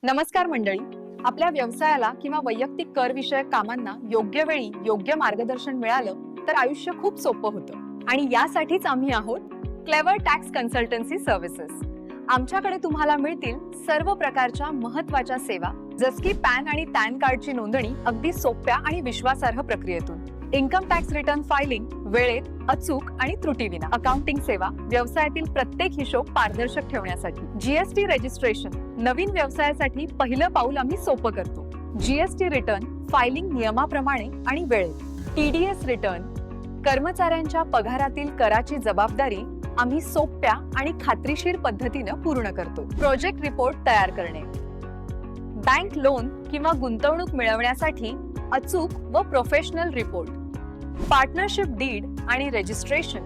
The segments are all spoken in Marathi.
नमस्कार मंडळी. आपल्या व्यवसायाला किंवा वैयक्तिक कर विषयक कामांना योग्य वेळी योग्य मार्गदर्शन मिळालं तर आयुष्य खूप सोपं होतं. आणि यासाठीच आम्ही आहोत क्लेवर टॅक्स कन्सल्टन्सी सर्व्हिसेस. आमच्याकडे तुम्हाला मिळतील सर्व प्रकारच्या महत्त्वाच्या सेवा, जस की पॅन आणि टॅन कार्डची नोंदणी अगदी सोप्या आणि विश्वासार्ह प्रक्रियेतून, इन्कम टॅक्स रिटर्न फायलिंग वेळेत, अचूक आणि त्रुटीविना, अकाउंटिंग सेवा व्यवसायातील प्रत्येक हिशोब पारदर्शक ठेवण्यासाठी, जीएसटी रजिस्ट्रेशन नवीन व्यवसायासाठी पहिलं पाऊल आम्ही सोपं करतो, जीएसटी रिटर्न फायलिंग नियमाप्रमाणे आणि वेळेत, टीडीएस रिटर्न कर्मचाऱ्यांच्या पगारातील कराची जबाबदारी आम्ही सोप्या आणि खात्रीशीर पद्धतीनं पूर्ण करतो, प्रोजेक्ट रिपोर्ट तयार करणे, बँक लोन किंवा गुंतवणूक मिळवण्यासाठी अचूक व प्रोफेशनल रिपोर्ट, पार्टनरशिप डीड आणि रजिस्ट्रेशन,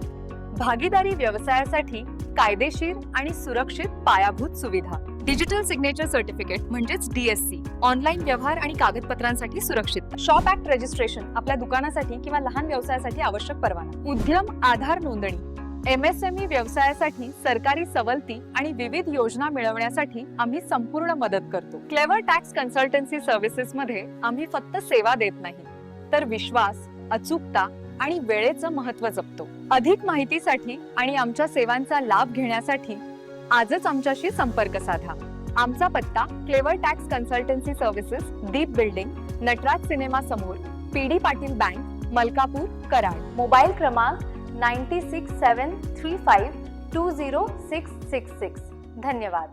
भागीदारी व्यवसायासाठी कायदेशीर आणि सुरक्षित पायाभूत सुविधा, डिजिटल सिग्नेचर सर्टिफिकेट म्हणजेच डीएससी, ऑनलाईन व्यवहार आणि कागदपत्रांसाठी सुरक्षितता, शॉप ऍक्ट रजिस्ट्रेशन आपल्या दुकानासाठी किंवा लहान व्यवसायासाठी आवश्यक परवाना, उद्यम आधार नोंदणी, एमएसएमई व्यवसायासाठी सरकारी सवलती आणि विविध योजना मिळवण्यासाठी आम्ही संपूर्ण मदत करतो. क्लेवर टॅक्स कन्सल्टन्सी सर्व्हिसेस मध्ये आम्ही फक्त सेवा देत नाही, तर विश्वास, अचूकता आणि वेळेचं महत्त्व जपतो. अधिक माहितीसाठी आणि आमच्या सेवांचा लाभ घेण्यासाठी आजच आमच्याशी संपर्क साधा. आमचा पत्ता क्लेवर टॅक्स कन्सल्टन्सी सर्व्हिसेस, दीप बिल्डिंग, नटराज सिनेमा समोर, PD Patil bank, Malkapur, Karad. Mobile क्रमांक 9673520666. धन्यवाद.